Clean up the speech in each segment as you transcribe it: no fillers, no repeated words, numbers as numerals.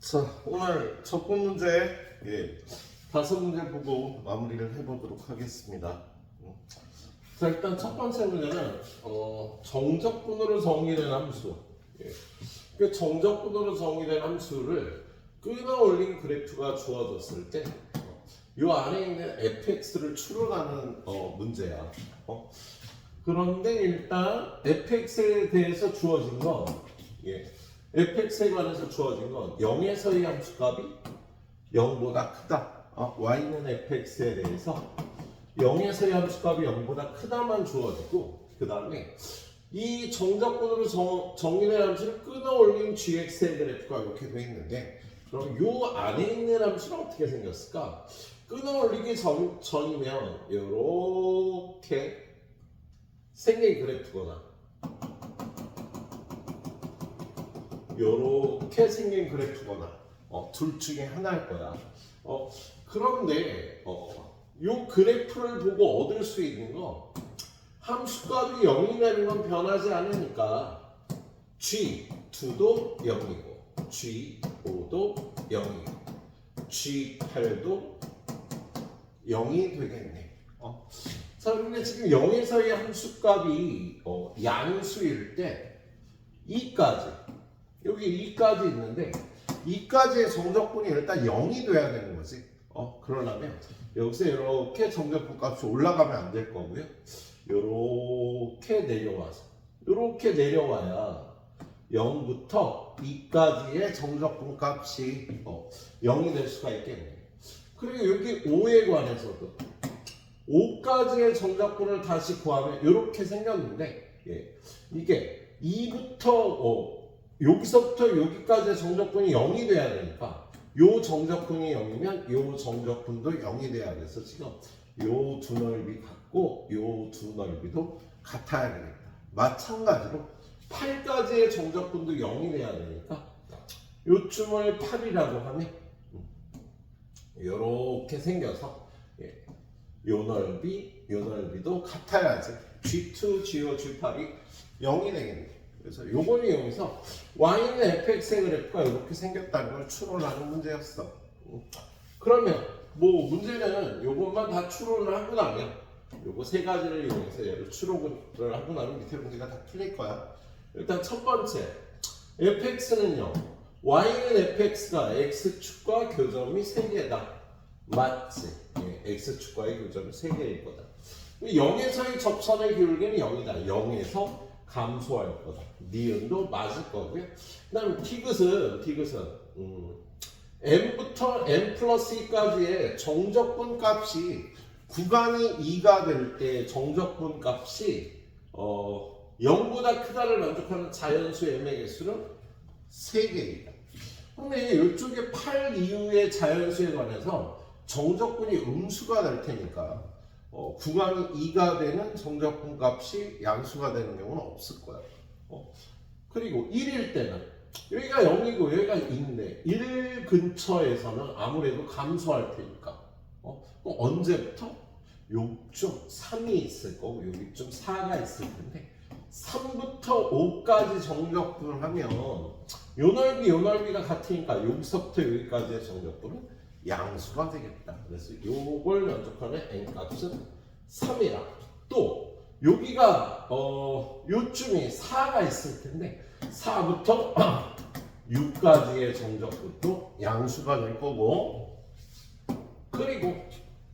자, 오늘 첫 번 문제, 다섯 문제 보고 마무리를 해보도록 하겠습니다. 자, 일단 첫 번째 문제는 정적분으로 정의된 함수. 그 정적분으로 정의된 함수를 끌어올린 그래프가 주어졌을 때, 이 안에 있는 fx를 추론하는 문제야. 그런데 일단 fx에 대해서 주어진 건, fx에 관해서 주어진 건 0에서의 함수값이 0보다 크다. y는 fx에 대해서 0에서의 함수값이 0보다 크다만 주어지고, 그 다음에 이 정적분으로 정의된 함수를 끊어올린 gx의 그래프가 이렇게 되어 있는데, 그럼 이 안에 있는 함수는 어떻게 생겼을까? 끊어올리기 전이면 이렇게 생긴 그래프거나 요렇게 생긴 그래프거나 둘 중에 하나일 거야. 그런데 요 그래프를 보고 얻을 수 있는 거, 함수값이 0이 되는 건 변하지 않으니까 G2도 0이고 G5도 0이고 G8도 0이 되겠네. 자, 그런데 지금 0에서의 함수값이 양수일 때 2까지, 여기 2까지 있는데 2까지의 정적분이 일단 0이 돼야 되는 거지. 그러려면 여기서 이렇게 정적분 값이 올라가면 안 될 거고요. 이렇게 내려와야 0부터 2까지의 정적분 값이 0이 될 수가 있겠네요. 그리고 여기 5에 관해서도 5까지의 정적분을 다시 구하면 이렇게 생겼는데, 이게 2부터 여기서부터 여기까지의 정적분이 0이 돼야 되니까 요 정적분이 0이면 요 정적분도 0이 돼야 돼서 지금 요 두 넓이 같고 요 두 넓이도 같아야 되겠다. 마찬가지로 8까지의 정적분도 0이 돼야 되니까 요쯤을 8이라고 하면 요렇게 생겨서 요 넓이도 같아야지 G2, G5, G8이 0이 되겠네. 그래서 요걸 이용해서 y는 fx의 그래프가 이렇게 생겼다는 걸 추론하는 문제였어. 그러면 뭐 문제는 요것만 다 추론을 하고 나면, 요거 세 가지를 이용해서 얘를 추론을 하고 나면 밑에 문제가 다 풀릴 거야. 일단 첫 번째, fx는 0, y는 fx가 x축과 교점이 3개다. 맞지? x축과의 교점이 3개일 거다. 0에서의 접선의 기울기는 0이다. 0에서 감소할 거다. 니은도 맞을 거고요. 그 다음에 디귿은 m부터 m 플러스 2까지의 정적분 값이 구간이 2가 될 때 정적분 값이 0보다 크다를 만족하는 자연수 m의 개수는 3개이다. 근데 이쪽에 8 이후의 자연수에 관해서 정적분이 음수가 될 테니까 구간이 2가 되는 정적분 값이 양수가 되는 경우는 없을 거야. 그리고 1일 때는 여기가 0이고 여기가 2인데 1 근처에서는 아무래도 감소할 테니까 그럼 언제부터? 요쯤 3이 있을 거고 여기쯤 4가 있을 텐데 3부터 5까지 정적분을 하면 요 넓이가 같으니까 여기서부터 여기까지의 정적분은 양수가 되겠다. 그래서 요걸 만족하는 n값은 3이라. 또 여기가 요쯤에 4가 있을 텐데 4부터 6까지의 정적분도 양수가 될 거고, 그리고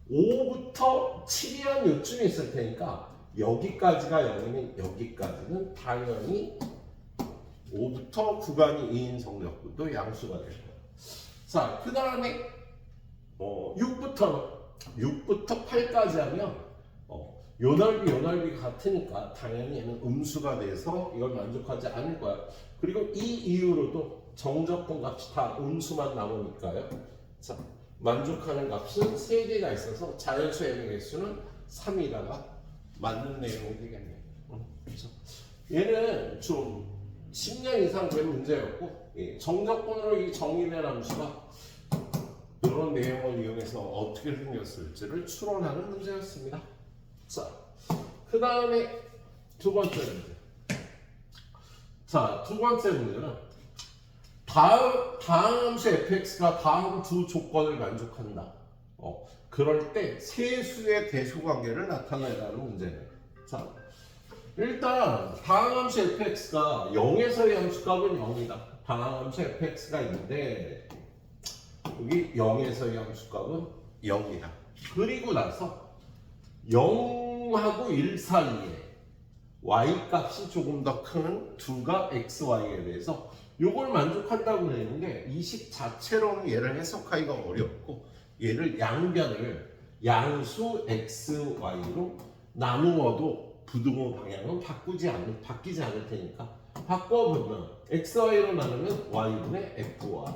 5부터 7이란 요쯤에 있을 테니까 여기까지가 0이면 여기까지는 당연히 5부터 구간이 2인 정적분도 양수가 될 거예요. 자, 그 다음에 6부터 8까지 하면 요 넓이가 같으니까 당연히 얘는 음수가 돼서 이걸 만족하지 않을 거야. 그리고 이 이후로도 정적분 값이 다 음수만 남으니까요. 자, 만족하는 값은 3개가 있어서 자연수 m의 개수는 3이다가 맞는 내용이 되겠네요. 그렇죠? 얘는 좀 10년 이상 된 문제였고, 정적분으로 이 정의된 함수가 이런 내용을 이용해서 어떻게 생겼을지를 추론하는 문제였습니다. 자, 그 다음에 두 번째 문제. 자, 두 번째 문제는 다항함수 fx가 다음 두 조건을 만족한다. 그럴 때 세수의 대소관계를 나타내라는 문제는. 자, 일단 다항함수 fx가 0에서의 함수값은 0이다. 다항함수 fx가 있는데 여기 0에서의 함수값은 0이다. 그리고 나서 0하고 1 사이에 y 값이 조금 더 큰 두가 xy에 대해서 이걸 만족한다고 되는데 이 식 자체로는 얘를 해석하기가 어렵고 얘를 양변을 양수 xy로 나누어도 부등호 방향은 바뀌지 않을 테니까 바꿔보면 xy로 나누면 y분의 fy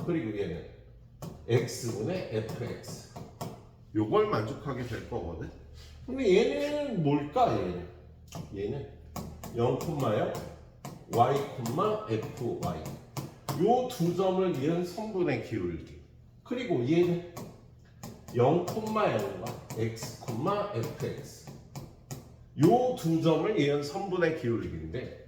그리고 얘는 x분의 fx 요걸 만족하게 될 거거든. 근데 얘는 뭘까? 얘는 0,0 y, fy 요 두 점을 이은 선분의 기울기 그리고 얘는 0,0과 x, fx 요 두 점을 이은 선분의 기울기인데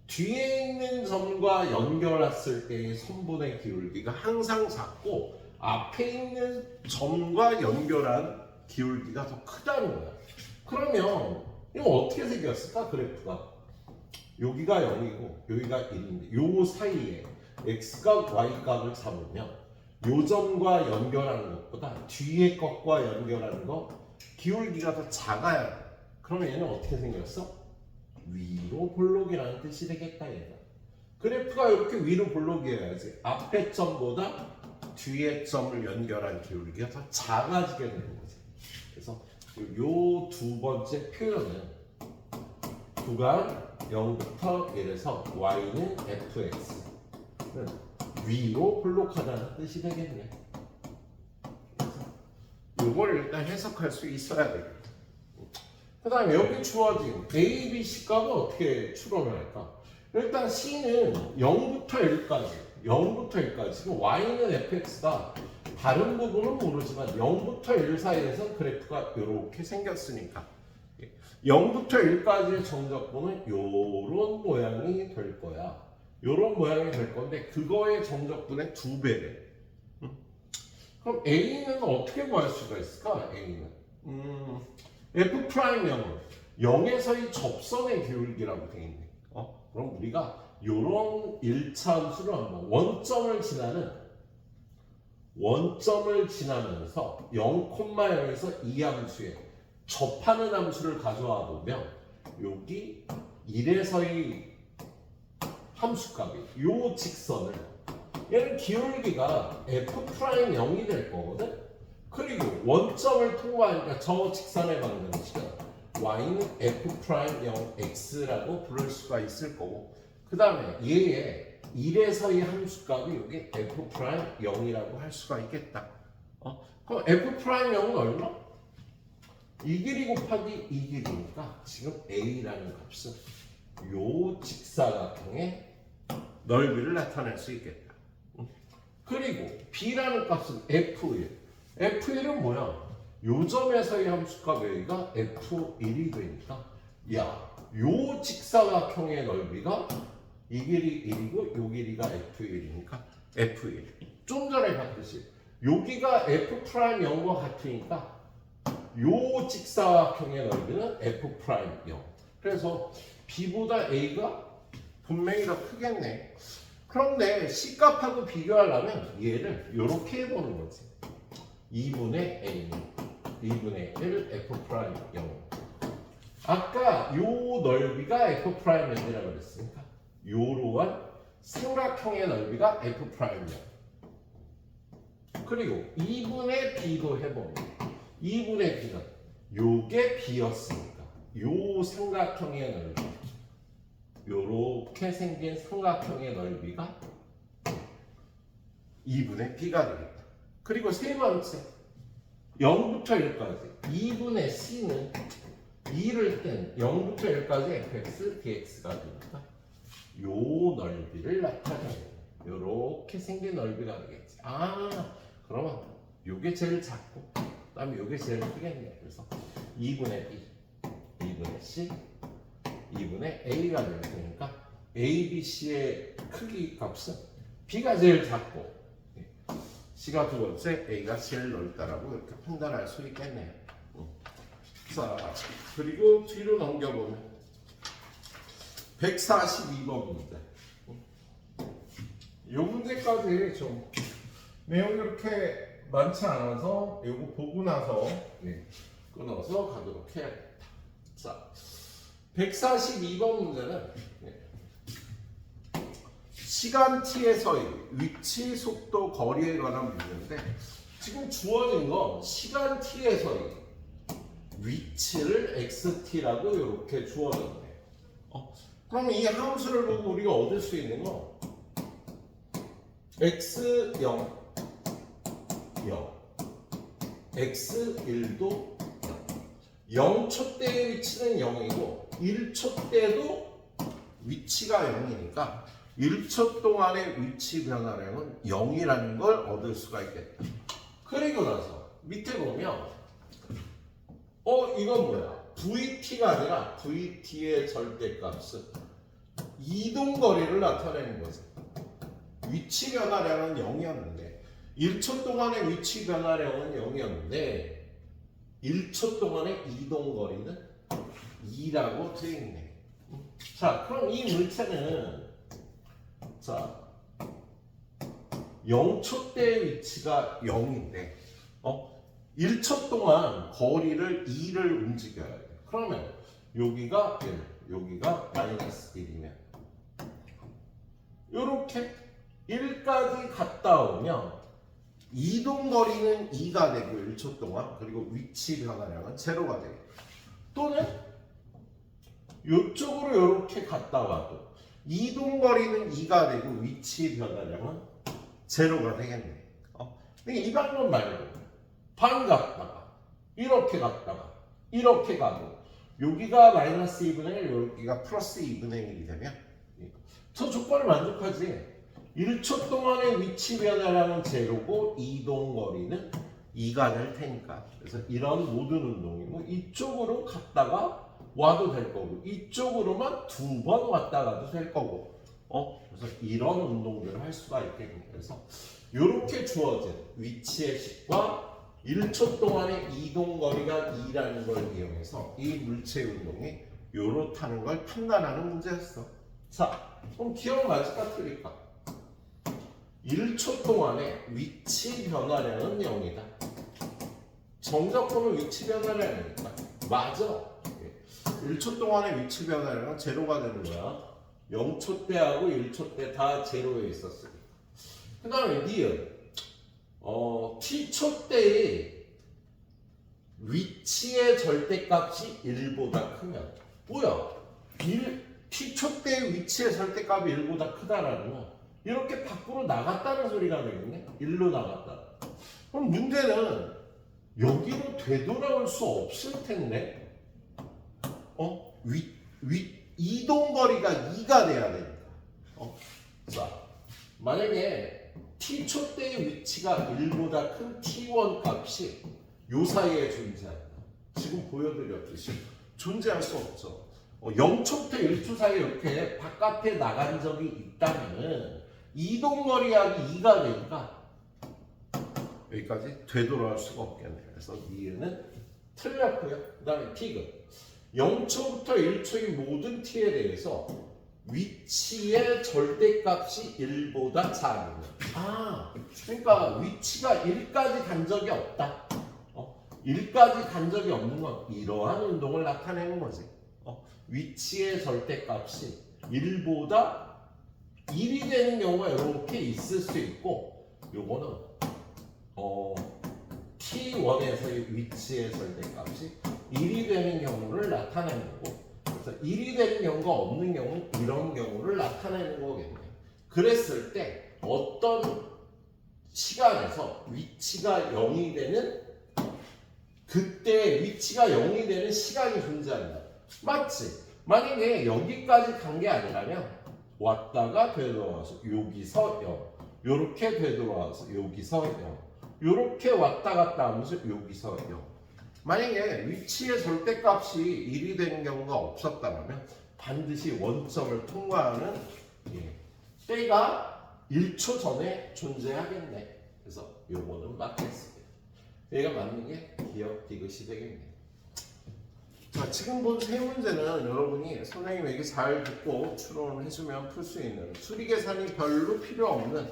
뒤에 있는 점과 연결했을 때의 선분의 기울기가 항상 작고 앞에 있는 점과 연결한 기울기가 더 크다는 거야. 그러면 이거 어떻게 생겼을까? 그래프가 여기가 0이고 여기가 1인데 요 사이에 x값, y값을 잡으면 요 점과 연결하는 것보다 뒤에 것과 연결하는 거 기울기가 더 작아야 돼. 그러면 얘는 어떻게 생겼어? 위로 볼록이라는 뜻이 되겠다 얘가. 그래프가 이렇게 위로 볼록이어야지 앞에 점보다 뒤에 점을 연결한 기울기가 더 작아지게 되는 거지. 그래서 요 두 번째 표현은 구간 0부터 1에서 y는 fx는 위로 볼록하다는 뜻이 되겠네. 그래서 요걸 일단 해석할 수 있어야 되겠다. 그 다음에 여기 주어진 A, B, C 값은 어떻게 추론을 할까? 일단 C는 0부터 1까지 지금 Y는 fx가 다른 부분은 모르지만 0부터 1 사이에서 그래프가 이렇게 생겼으니까 0부터 1까지의 정적분은 요런 모양이 될 거야. 요런 모양이 될 건데 그거의 정적분의 2배래. 그럼 A는 어떻게 구할 수가 있을까? A는 F'0은 0에서의 접선의 기울기라고 되어 있네. 그럼 우리가 요런 1차 함수를 한번 원점을 지나면서 0,0에서 이 함수에 접하는 함수를 가져와 보면 여기 1에서의 함수값이 요 직선을 얘는 기울기가 F'0이 될 거거든. 그리고 원점을 통과하니까 저 직선의 방정식은 y는 f'0x라고 부를 수가 있을 거고 그 다음에 얘의 1에서의 함수값이 여기 f'0이라고 할 수가 있겠다. 그럼 f'0은 얼마? 이 길이 곱하기 이 길이니까 지금 a라는 값은 요 직사각형의 넓이를 나타낼 수 있겠다. 그리고 b라는 값은 f1은 뭐야? 요 점에서의 함수값 여기가 f1이 되니까 요 직사각형의 넓이가 이 길이 1이고 요 길이가 f1이니까 f1 좀 전에 봤듯이 여기가 f'0과 같으니까 요 직사각형의 넓이는 f'0 그래서 b보다 a가 분명히 더 크겠네. 그런데 C값하고 비교하려면 얘를 이렇게 해보는 거지. 2분의 A는 2분의 1 F'0 아까 요 넓이가 F'0이라고 그랬으니까 요러한 삼각형의 넓이가 F'0 그리고 2분의 B도 해보면 2분의 B는 요게 B였으니까 요 삼각형의 넓이 요렇게 생긴 삼각형의 넓이가 2분의 B가 되겠다. 그리고 세 번째 0부터 1까지 2분의 C는 2를 뗀 0부터 1까지 fx, dx가 되니까 요 넓이를 나타내는 요렇게 생긴 넓이가 되겠지. 그러면 요게 제일 작고 그 다음에 요게 제일 크겠네. 그래서 2분의 B, 2분의 C 2분의 A가 될 테니까 A, B, C의 크기 값은 B가 제일 작고 C가 두 번째, A가 제일 넓다라고 이렇게 판단할 수 있겠네요. 자, 그리고 뒤로 넘겨보면 142번 문제. 이 문제까지 좀 내용이 그렇게 많지 않아서 이거 보고 나서 끊어서 가도록 해야겠다. 자, 142번 문제는 시간 t에서의 위치, 속도, 거리에 관한 문제인데 지금 주어진 건 시간 t에서의 위치를 xt라고 이렇게 주어졌네요. 그럼 이 함수를 보고 우리가 얻을 수 있는 건 x0, 0, x1도 0초 때의 위치는 0이고 1초 때도 위치가 0이니까 1초 동안의 위치 변화량은 0이라는 걸 얻을 수가 있겠다. 그리고 나서 밑에 보면 이건 뭐야? VT가 아니라 VT의 절대값은 이동거리를 나타내는 거지. 위치 변화량은 0이었는데 1초 동안의 위치 변화량은 0이었는데 1초 동안의 이동거리는 2라고 되어 있네. 자, 그럼 이 물체는 자 0초 때의 위치가 0인데 1초 동안 거리를 2를 움직여야 돼. 그러면 여기가 1, 여기가 마이너스 1이면 이렇게 1까지 갔다 오면 이동거리는 2가 되고 1초 동안 그리고 위치 변화량은 제로가 되고 또는 이쪽으로 이렇게 갔다 와도 이동거리는 2가 되고 위치 변화량은 제로가 되겠네. 근데 이 방법 말고 반 갔다가 이렇게 갔다가 이렇게 가고 여기가 마이너스 2분의 1 여기가 플러스 2분의 1이 되면 저 조건을 만족하지. 1초 동안의 위치 변화량은 제로고 이동거리는 2가 될 테니까. 그래서 이런 모든 운동이 뭐 이쪽으로 갔다가 와도 될 거고 이쪽으로만 두 번 왔다 가도 될 거고 그래서 이런 운동들을 할 수가 있겠네요. 그래서 이렇게 주어진 위치의 식과 1초 동안의 이동거리가 2라는 걸 이용해서 이 물체 운동이 요렇다는 걸 판단하는 문제였어. 자, 그럼 기억 맞을까 틀릴까? 1초 동안의 위치 변화량은 0이다. 정적분은 위치 변화량이니까 맞아. 1초 동안의 위치 변화량은 제로가 되는 거야. 0초 때하고 1초 때 다 제로에 있었으니까. 그 다음에 니은 t초 때의 위치의 절대값이 1보다 크면 뭐야? t초 때의 위치의 절대값이 1보다 크다라는 건 이렇게 밖으로 나갔다는 소리가 되겠네? 1로 나갔다. 그럼 문제는 여기로 되돌아올 수 없을 텐데 이동거리가 2가 돼야 되니까. 자, 만약에 t초 때의 위치가 1보다 큰 t1 값이 요 사이에 존재한다. 지금 보여드렸듯이 존재할 수 없죠. 0초부터 1초 사이에 이렇게 바깥에 나간 적이 있다면은 이동거리하기 2가 되니까 여기까지 되돌아올 수가 없겠네요. 그래서 니은은 틀렸고요. 그 다음에 t가 0초부터 1초의 모든 t에 대해서 위치의 절대값이 1보다 작으면 그러니까 위치가 1까지 간 적이 없다. 1까지 간 적이 없는 건 이러한 운동을 나타내는 거지. 위치의 절대값이 1보다 1이 되는 경우가 이렇게 있을 수 있고 요거는 T1에서의 위치의 절대값이 1이 되는 경우를 나타내는 거고 그래서 1이 되는 경우가 없는 경우는 이런 경우를 나타내는 거겠네요. 그랬을 때 어떤 시간에서 위치가 0이 되는 그때 위치가 0이 되는 시간이 존재한다. 맞지? 만약에 여기까지 간 게 아니라면 왔다가 되돌아와서 여기서 0 요렇게 되돌아와서 여기서 0 요렇게 왔다 갔다 하면서 여기서 0 만약에 위치의 절대값이 1이 되는 경우가 없었다면 반드시 원점을 통과하는 때가 1초 전에 존재하겠네. 그래서 요거는 맞겠습니다. 얘가 맞는 게 기억 디귿이 되겠네. 자, 지금 본 세 문제는 여러분이 선생님에게 잘 듣고 추론을 해주면 풀 수 있는 수리 계산이 별로 필요 없는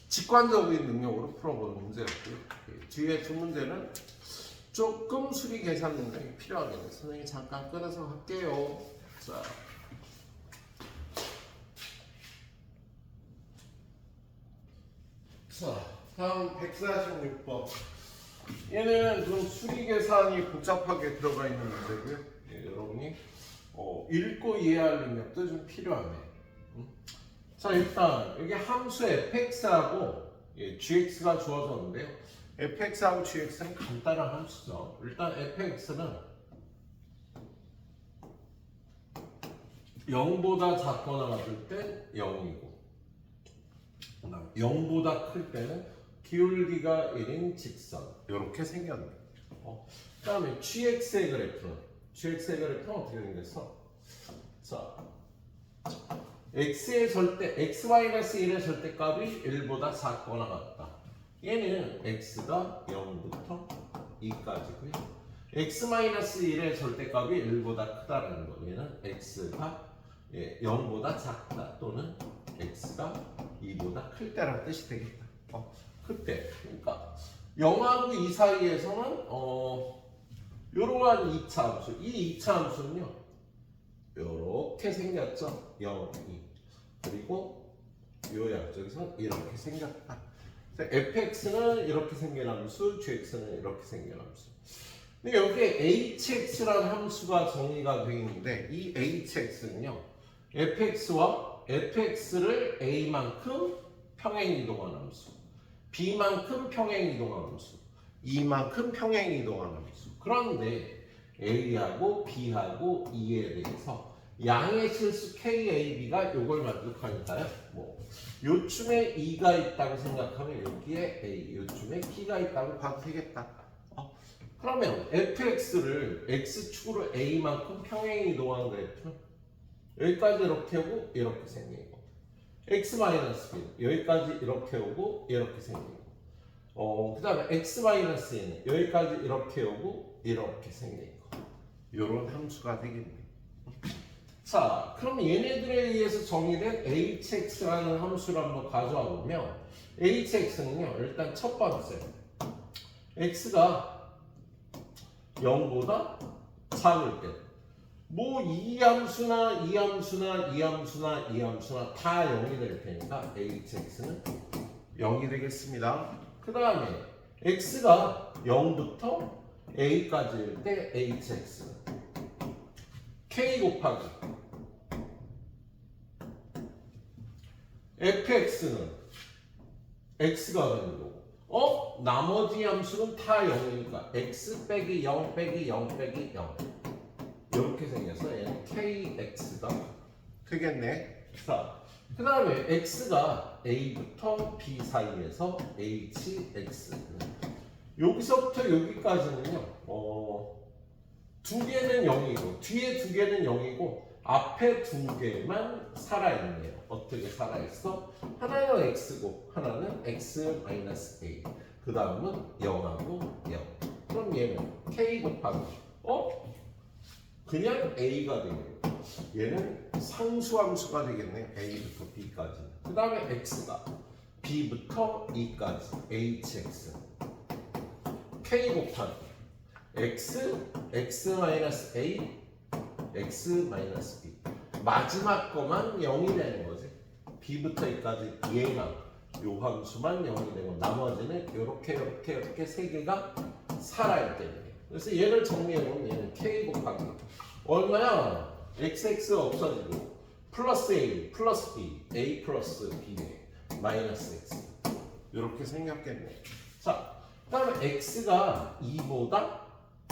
직관적인 능력으로 풀어보는 문제였고요. 뒤에 두 문제는 조금 수리 계산 능력이 필요하겠네. 선생님이 잠깐 끊어서 할게요. 자, 다음 146번. 얘는 좀 수리 계산이 복잡하게 들어가 있는 문제고요. 여러분이 읽고 이해할 능력도 좀 필요하네. 자, 일단 여기 함수 fx하고 gx가 주어졌는데요. fx하고 gx는 간단한 함수죠. 일단 fx는 0보다 작거나 같을 때 0이고 0보다 클 때는 기울기가 1인 직선 이렇게 생겼네. 그 다음에 gx의 그래프는 어떻게 생겼어? 자, x의 절대 x-1의 절대값이 1보다 작거나 같다. 얘는 x가 0부터 2까지고요. x-1의 절대값이 1보다 크다라는 거. 얘는 x가 0보다 작다 또는 x가 2보다 클 때라는 뜻이 되겠다. 그때 그러니까 0하고 2 사이에서는 이러한 2차 함수, 이 2차 함수는요 이렇게 생겼죠. 0, 2 그리고 요 양쪽에서 이렇게 생겼다. fx는 이렇게 생긴 함수, gx는 이렇게 생긴 함수. 근데 여기에 hx라는 함수가 정의가 되어 있는데 이 hx는요 fx와 fx를 a만큼 평행 이동한 함수, b만큼 평행 이동한 함수, e만큼 평행 이동한 함수. 그런데 a하고 b하고 e에 대해서 양의 실수 KAB가 이걸 만족하니까요. 요쯤에 e가 있다고 생각하면 여기에 a, 요쯤에 b가 있다고 봐도 되겠다. 그러면 fx를 x축으로 a만큼 평행 이동한 그래프는 여기까지 이렇게 오고 이렇게 생기고 x-b 여기까지 이렇게 오고 이렇게 생기고 그 다음에 x-e는 여기까지 이렇게 오고 이렇게 생기고 이런 함수가 되겠네. 자, 그럼 얘네들에 의해서 정의된 hx라는 함수를 한번 가져와 보면 hx는요 일단 첫 번째 x가 0보다 작을 때 이 함수나 이 함수나 이 함수나 이 함수나 다 0이 될 테니까 hx는 0이 되겠습니다. 그 다음에 x가 0부터 a까지일 때 hx는 k 곱하기 fx는 x가 되는 거고 나머지 함수는 다 0이니까 x 빼기 0 빼기 0 빼기 0 이렇게 생겨서 얘는 kx가 되겠네. 자, 그 다음에 x가 a부터 b 사이에서 hx 여기서부터 여기까지는요 두 개는 0이고 뒤에 두 개는 0이고 앞에 두 개만 살아있네요. 어떻게 살아있어? 하나는 x고 하나는 x-a 그 다음은 0하고 0 그럼 얘는 k 곱하기 그냥 a가 되네요. 얘는 상수함수가 되겠네요. a부터 b까지. 그 다음에 x가 b부터 e까지 hx k 곱하기 x, x-a, x-b 마지막 거만 0이 되는 거지. b부터 e까지 얘만 요 함수만 0이 되고 나머지는 이렇게 세 개가 살아있대요. 그래서 얘를 정리해보면 얘는 k 곱하기 얼마야? xx 없어지고 플러스 a 플러스 b 플러스 b 마이너스 x 이렇게 생겼겠네. 자, 그 다음에 x가 2보다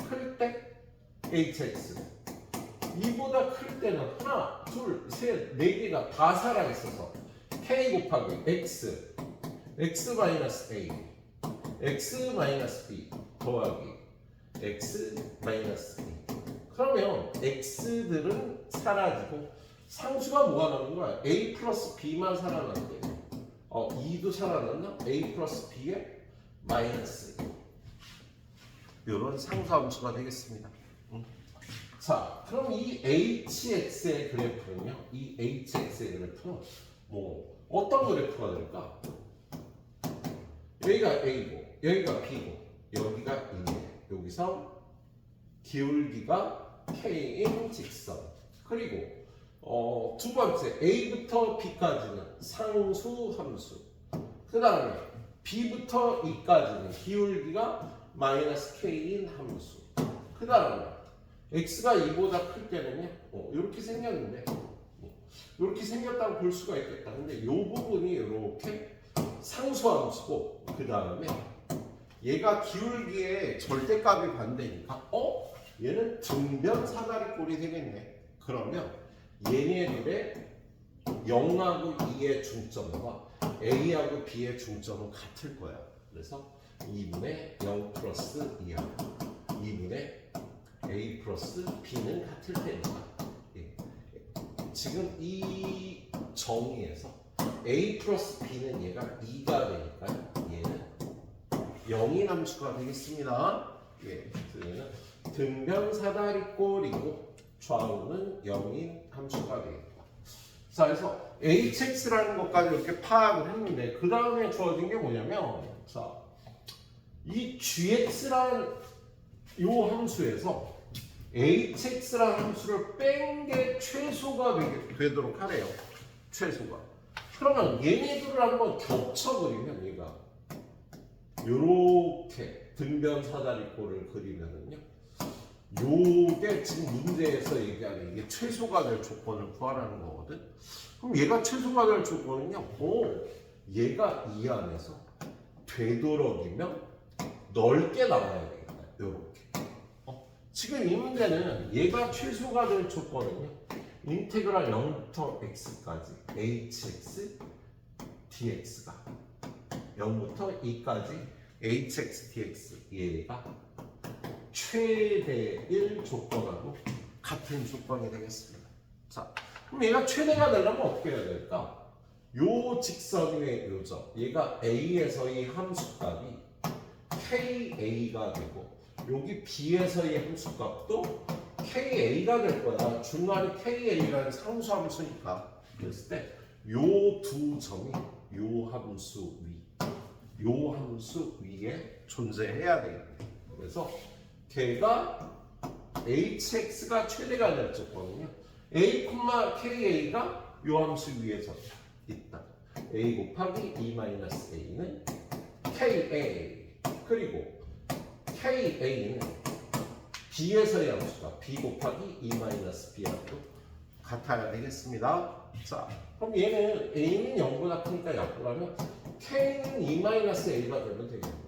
클 때 hx 2보다 클 때는 하나, 둘, 셋, 네 개가 다 살아있어서 k 곱하기 x x-a x-b 더하기 x-a 그러면 x들은 사라지고 상수가 뭐가 남는 거야? a 플러스 b만 살아난대. 2도 살아났나? a 플러스 b에 마이너스 이런 상수함수가 되겠습니다. 자, 그럼 이 hx의 그래프는요? 이 hx의 그래프는 뭐 어떤 그래프가 될까? 여기가 a고 여기가 b고 여기가 2에 여기서 기울기가 k인 직선 그리고 두 번째 a부터 b까지는 상수 함수 그 다음에 b부터 e까지는 기울기가 마이너스 k인 함수 그 다음에 x가 2보다 클 때는요 이렇게 생겼는데 이렇게 생겼다고 볼 수가 있겠다. 근데 이 부분이 이렇게 상수함수고 그 다음에 얘가 기울기의 절대값이 반대니까 얘는 등변 사다리꼴이 되겠네. 그러면 얘네들의 0하고 2의 중점과 A하고 B의 중점은 같을 거야. 그래서 2분의 0 플러스 2하고 2분의 A 플러스 B는 같을 테니까 지금 이 정의에서 A 플러스 B는 얘가 2가 되니까 얘는 0인 함수가 되겠습니다. 얘는 등변 사다리꼴이고 좌우는 0인 함수가 되겠다. 자, 그래서 hx라는 것까지 이렇게 파악을 했는데 그 다음에 주어진 게 뭐냐면 자, 이 gx라는 이 함수에서 hx라는 함수를 뺀 게 최소가 되도록 하래요. 최소가. 그러면 얘네들을 한번 겹쳐버리면 얘가 요렇게 등변 사다리꼴을 그리면은요. 요게 지금 문제에서 얘기하는 이게 최소가 될 조건을 구하라는 거거든. 그럼 얘가 최소가 될 조건은요. 얘가 이 안에서 되도록이면 넓게 나와야 되겠다. 요렇게. 지금 이 문제는 얘가 최소가 될 조건은요. 인테그랄 0부터 x까지 hx dx가 0부터 2까지 hx dx 얘가 최대일 조건하고 같은 조건이 되겠습니다. 자, 그럼 얘가 최대가 되려면 어떻게 해야 될까? 요 직선 위의 요점, 얘가 a에서의 함수값이 ka가 되고 여기 b에서의 함수값도 ka가 될 거야. 중간에 ka라는 상수함수니까. 그랬을 때 요 두 점이 요 함수 위에 존재해야 되겠네. 그래서 걔가 hx가 최대가 될 조건은요. a, ka가 요 함수 위에 있다. a 곱하기 2-a는 ka 그리고 ka는 b에서의 함수가 b 곱하기 2-b하고 같아야 되겠습니다. 자, 그럼 얘는 a는 0보다 크니까 약분하면 k는 2-a가 되면 되겠네요.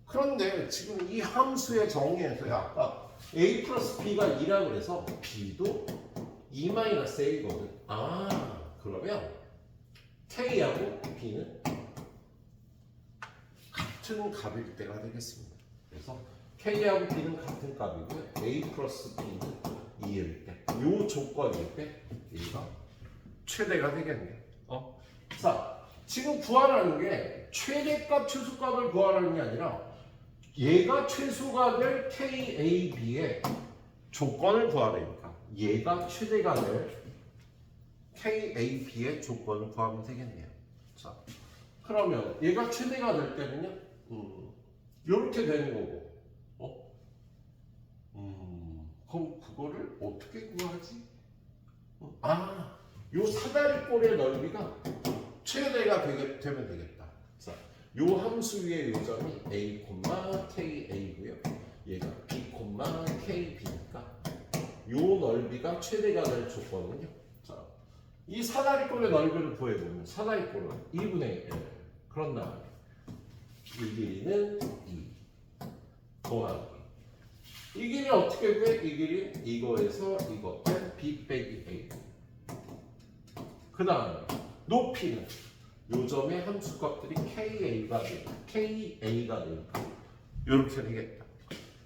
그런데 지금 이 함수의 정의에서 아까 a 플러스 b가 2라고 그래서 b도 2-a거든. 그러면 k하고 b는 같은 값일 때가 되겠습니다. 그래서 k하고 b는 같은 값이고요. a 플러스 b는 2일 때, 이 조건일 때 얘가 최대가 되겠네요. 자, 지금 구하라는 게 최대값, 최소값을 구하라는 게 아니라 얘가 최소가 될 KAB의 조건을 구하라니까 얘가 최대가 될 KAB의 조건을 구하면 되겠네요. 자, 그러면 얘가 최대가 될 때는요, 이렇게 되는 거고, 그럼 그거를 어떻게 구하지? 요 사다리꼴의 넓이가 최대가 되면 되겠다. 자, 요 함수 위의 요점이 a, ka고요. 얘가 b, kb니까 요 넓이가 최대가 될 조건은요. 자, 이 사다리꼴의 넓이를 구해보면 사다리꼴은 2분의 1. 그런 다음에 이 길이는 2 더하기 이 길이 어떻게 돼? 이 길이 이거에서 이거 b 빼기 a. 그 다음에 높이는 요점의 함수값들이 ka가 되니까 이렇게 되겠다.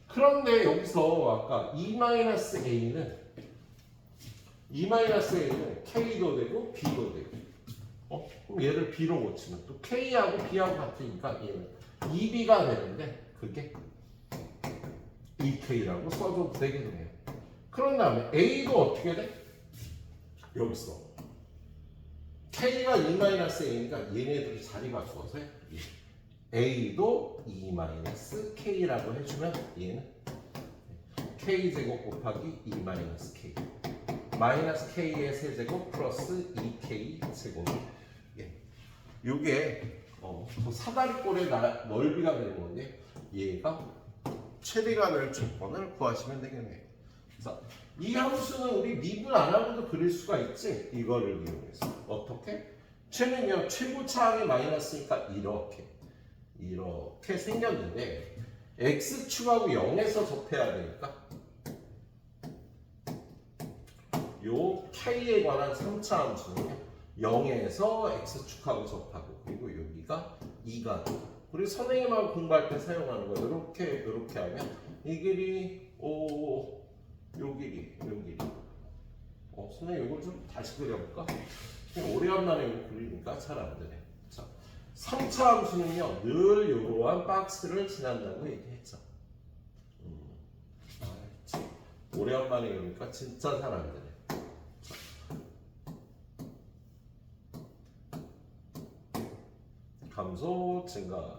그 그런데 여기서 아까 E-A는 K도 되고 B도 되고 그럼 얘를 B로 고치면 또 K하고 B하고 같으니까 얘는 2B가 되는데 그게 2K라고 써도 되겠네요. 그런 다음에 A도 어떻게 돼? 여기서 K가 E-A니까 얘네들이 자리 바꿔서 A도 E-K라고 해주면 얘는 K제곱 곱하기 E-K 마이너스 K의 세제곱 플러스 2K 제곱이 요게 사다리꼴의 넓이가 되는 건데 얘가 최대가 될 조건을 구하시면 되겠네요. 그래서 이 함수는 우리 미분 안 하고도 그릴 수가 있지. 이거를 이용해서 어떻게? 최는요 최고 차항이 마이너스니까 이렇게 생겼는데 x축하고 0에서 접해야 되니까 요 k에 관한 3차 함수는요 0에서 x축하고 접하고 그리고 여기가 2가 돼. 우리 선생님하고 공부할 때 사용하는 거 이렇게 하면 이 길이 요 길이 선생님 이걸 좀 다시 그려볼까? 오래간만에 이거 그리니까 잘 안 되네. 자, 3차 함수는요 늘 이러한 박스를 지난다고 얘기했죠. 오래간만에 그러니까 진짜 잘 안 되네. 감소, 증가,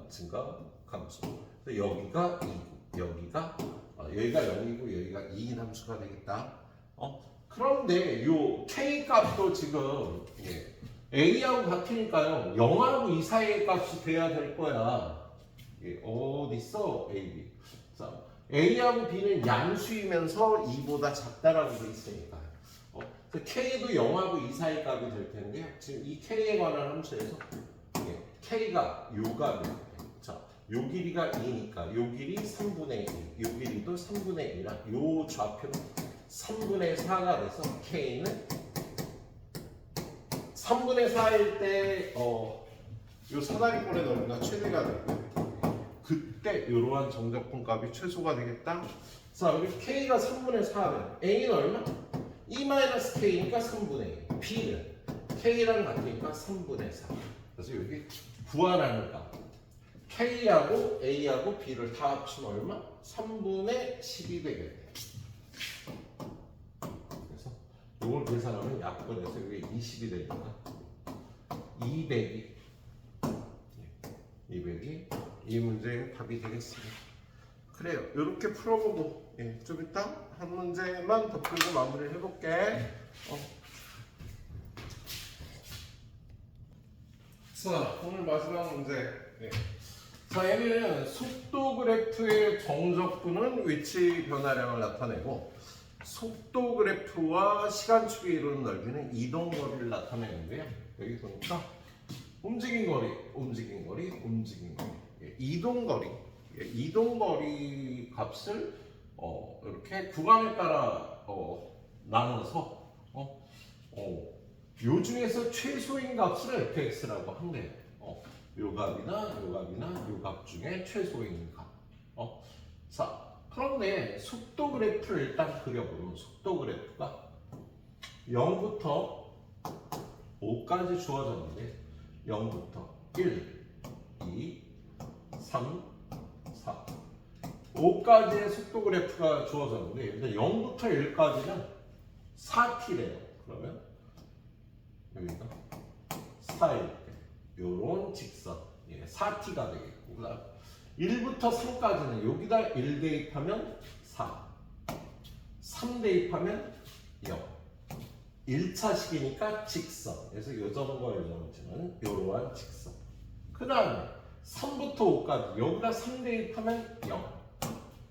감소. 여기가 2고 여기가 0이고 여기가 2인 함수가 되겠다. 그런데 요 k 값도 지금 a하고 같으니까요 0하고 2 사이의 값이 돼야 될 거야. 어디 있어 a, b. 자, a하고 b는 양수이면서 2보다 작다라고 돼 있으니까 k도 0하고 2 사이 값이 될 텐데요. 지금 이 k에 관한 함수에서 k가 요가 돼요. 자, 요 길이가 2니까 요 길이 3분의 1, 요 길이도 3분의 1이라 요 좌표는 3분의 4가 돼서 k는 3분의 4일 때 요 사다리꼴의 넓이가 최대가 되고 그때 이러한 정적분 값이 최소가 되겠다. 자, 여기 k가 3분의 4면 a는 얼마? E-K니까 3분의 1, b는 k랑 같으니까 3분의 4. 그래서 여기 구하라는 값 K하고 A하고 B를 다 합치면 얼마? 3분의 10이 되겠네요. 그래서 이걸 계산하면 약분해서 이게 20이 되니까 200이 이 문제의 답이 되겠습니다. 그래요. 이렇게 풀어보고 좀 이따 한 문제만 더 풀고 마무리를 해볼게. 자, 오늘 마지막 문제. 자, 얘는 속도 그래프의 정적분은 위치 변화량을 나타내고 속도 그래프와 시간축이 이루는 넓이는 이동거리를 나타내는데요. 여기 보니까 움직인 거리. 이동거리 값을 이렇게 구간에 따라 나눠서 요 중에서 최소인 값을 fx라고 한대요. 요 값이나 요 값 중에 최소인 값. 자, 그런데 속도 그래프를 일단 그려보면 속도 그래프가 0부터 5까지 주어졌는데 0부터 1, 2, 3, 4, 5까지의 속도 그래프가 주어졌는데 일단 0부터 1까지는 4t래요. 그러면 여기가 4일 때 요런 직선 4t가 되겠고 그다음 1부터 3까지는 여기다 1 대입하면 4 3 대입하면 0 1차식이니까 직선. 그래서 요점과 요점은 요러한 직선. 그 다음에 3부터 5까지 여기다 3 대입하면 0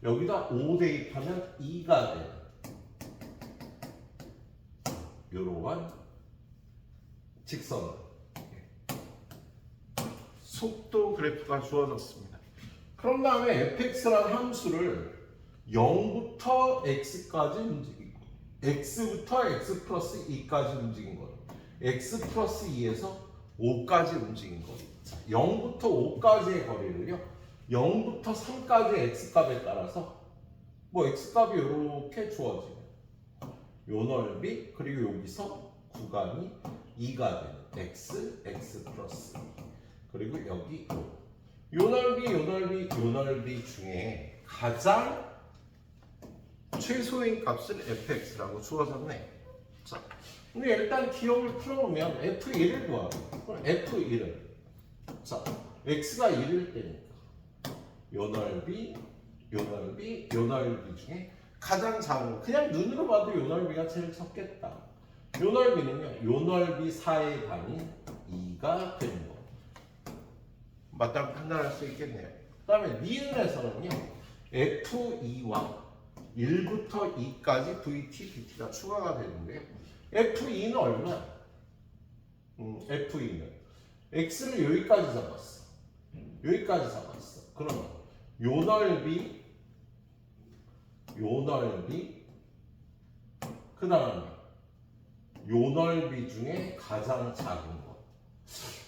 여기다 5 대입하면 2가 되는 요러한 직선 속도 그래프가 주어졌습니다. 그런 다음에 fx라는 함수를 0부터 x까지 움직이고 x부터 x 플러스 2까지 움직인 거예요. x 플러스 2에서 5까지 움직인 거예요. 0부터 5까지의 거리를요 0부터 3까지의 x값에 따라서 뭐 x값이 이렇게 주어지면 요 넓이 그리고 여기서 구간이 2가 되는 x 플러스 2 그리고 여기 요 넓이 중에 가장 최소인 값을 fx라고 주어졌네. 자, 근데 일단 기억을 풀어보면 f1을 구하고 그럼 f1은 자 x가 1일 때니까 요 넓이 중에 가장 작은 거 그냥 눈으로 봐도 요 넓이가 제일 적겠다. 요 넓이는요 요 넓이 4의 반인 2가 되는 거 맞다고 판단할 수 있겠네요. 그 다음에 니은에서는요 f2와 1부터 2까지 vt, bt가 추가가 되는데요. f2는 얼마? f2는 x를 여기까지 잡았어. 그러면 요 넓이 그 다음에 요 넓이 중에 가장 작은 거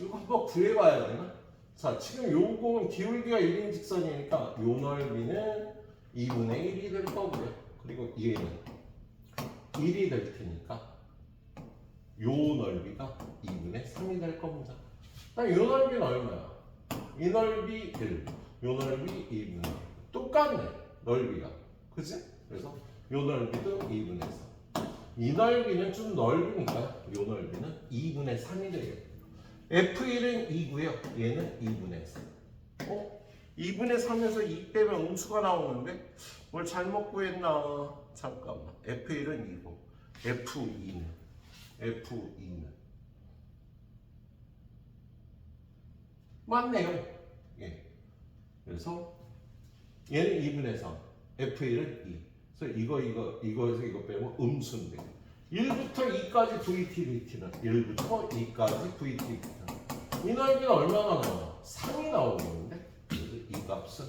이거 한번 구해봐야 되나? 자 지금 요건 기울기가 1인 직선이니까 요 넓이는 2분의 1이 될 거고요. 그리고 얘는 1이 될 테니까 요 넓이가 2분의 3이 될 겁니다. 요 넓이는 얼마야? 이 넓이 1, 요 넓이 2분의 1. 똑같네, 넓이가. 그치? 그래서 요 넓이도 2분의 3. 이 넓이는 좀 넓으니까 요 넓이는 2분의 3이 되겠다. F1은 2고요. 얘는 2분의 3. 2분의 3에서 2 빼면 음수가 나오는데 뭘 잘못 구했나? 잠깐만. F1은 2고 F2는 맞네요. 예. 그래서 얘는 2분의 3, F1은 2. 그래서 이거에서 이거 빼면 음수인데 1부터 2까지 VT, VT는 1부터 2까지 VT, VT는 이 넓이는 얼마나 나와? 3이 나오겠는데 이 값은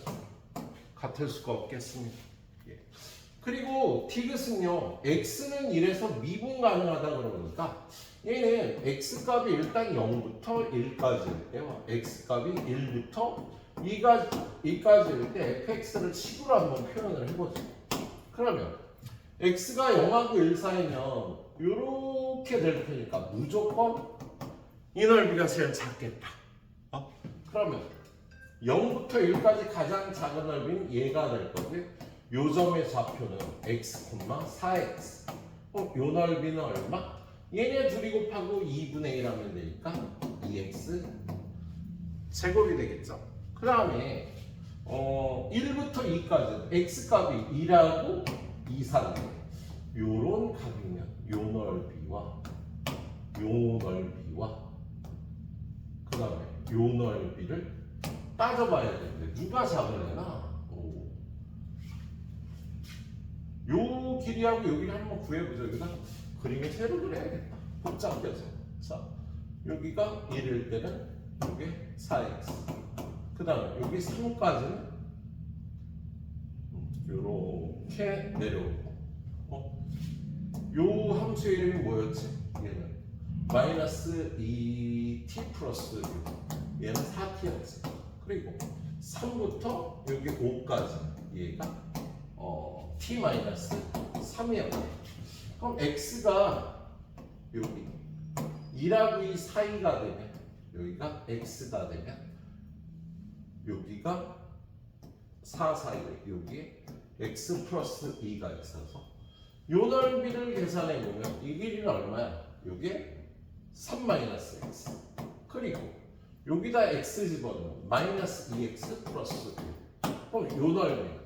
같을 수가 없겠습니다. 예. 그리고 디귿은요 x는 1에서 미분 가능하다 그러니까 얘는 x값이 일단 0부터 1까지일 때와 x값이 1부터 2까지일 때 fx를 식으로 한번 표현을 해보죠. 그러면 x가 0하고 1 사이면 이렇게 될 테니까 무조건 이 넓이가 제일 작겠다. 그러면 0부터 1까지 가장 작은 넓이는 얘가 될 거고요. 요 점의 좌표는 x, 4x. 요 넓이는 얼마? 얘네 둘이 곱하고 2분의 1 하면 되니까 2x 제곱이 되겠죠. 그 다음에 1부터 2까지 x값이 2라고 2, 3. 요런 값이면 요 넓이와 그 다음에 요 넓이를 따져봐야 되는데 누가 작으려나? 요 길이하고 여기를 한번 구해보죠. 여기다 그림을 새로 그려야겠다. 복잡해서. 자, 여기가 1일 때는 이게 4x. 그 다음에 여기 3까지는 요렇게 내려오고. 요 함수의 이름이 뭐였지? 얘는 마이너스 2t 플러스 6. 얘는 4t였지. 그리고 3부터 여기 5까지 얘가 t 마이너스 3이었네. 그럼 x가 여기 2하고 2 사이가 되면 여기가 x가 되면 여기가 4 사이에 여기에 x 플러스 2가 있어서 요 넓이를 계산해 보면 이 길이는 얼마야? 요게 3 마이너스 x. 그리고 여기다 x 집어넣으면 마이너스 2x 플러스 1. 그럼 요 넓이는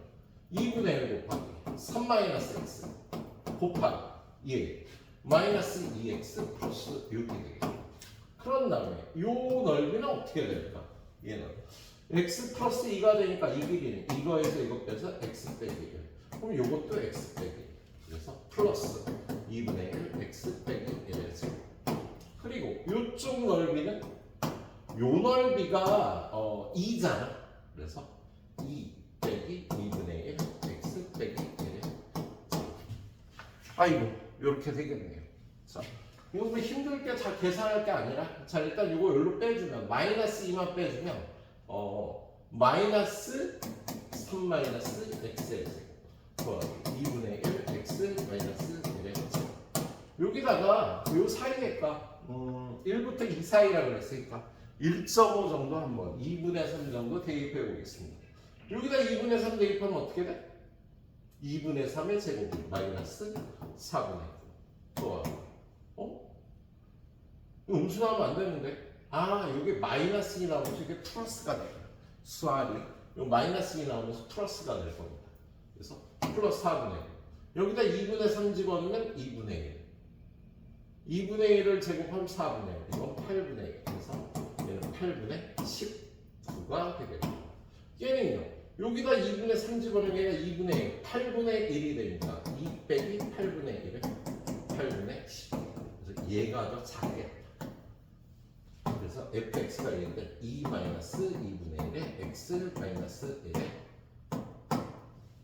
2분의 1 곱하기 3 마이너스 x 곱하기 얘 마이너스 2x 플러스 6이 되겠다. 그런 다음에 요 넓이는 어떻게 될까? 얘는 x 플러스 2가 되니까 이 길이는 이거에서 이거 빼서 x 빼기 1. 그럼 요것도 x 빼기 1. 그래서 플러스 2분의 1 x 빼기 1에서 그리고 요쪽 넓이는 요 넓이가 2잖아. 그래서 2 빼기 2분의 1 x 빼기 1. 아이고 요렇게 되겠네요. 자, 이거 뭐 힘들게 잘 계산할 게 아니라 자 일단 이거 여기로 빼주면 마이너스 2만 빼주면 마이너스 3 마이너스 x의 제곱 더하기 2분의 1 x 마이너스 1의 제곱. 여기다가 요 사이의 값 1부터 2 사이라고 그랬으니까 1.5 정도 한번 2분의 3 정도 대입해 보겠습니다. 여기다 2분의 3 대입하면 어떻게 돼? 2분의 3의 제곱 마이너스 4분의 9 더하기 이거 음수나오면 안 되는데 이게 마이너스이 나오면서 이게 플러스가 돼요. 수학이 요 마이너스이 나오면서 플러스가 될 겁니다. 그래서 플러스 4분의 1 여기다 2분의 3 집어넣으면 2분의 1 2분의 1을 제곱하면 4분의 1 이건 8분의 1 그래서 얘는 8분의 19가 되겠죠. 얘는요 여기다 2분의 3 집어넣으면 얘가 2분의 1 8분의 1이 되니까 2 빼기 8분의 1은 8분의 10 그래서 얘가 더 작게 그래서 fx가 얘인데 2-2분의 1의 x-1의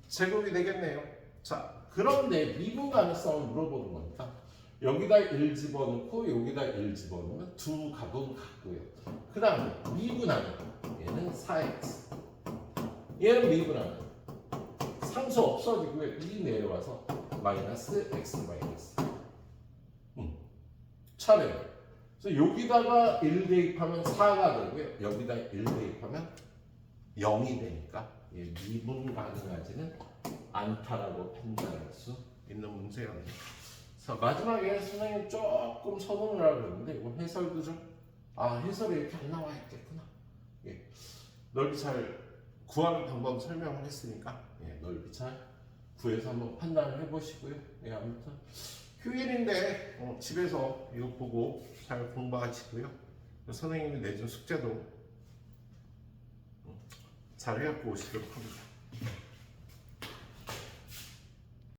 제곱이 되겠네요. 자, 그런데 미분 가능성을 물어보는 거니까 여기다 1 집어넣고 여기다 1 집어넣으면 두 값은 같고요. 그 다음에 미분하면 얘는 4x 얘는 미분하면 상수 없어지고요. 2 내려와서 마이너스 x 마이너스 차례요. 그래서 여기다가 1 대입하면 4가 되고요. 여기다 1 대입하면 0이 되니까 미분 가능하지는 않다라고 판단할 수 있는 문제였네요. 그래서 마지막에 선생님 조금 서론을 하려고 했는데 이거 해설도 좀 해설이 이렇게 안 나와 있겠구나. 넓이 잘 구하는 방법 설명을 했으니까 넓이 잘 구해서 한번 판단을 해보시고요. 아무튼 휴일인데 집에서 이거 보고 잘 공부하시고요. 선생님이 내준 숙제도 잘 해갖고 오시도록 합니다.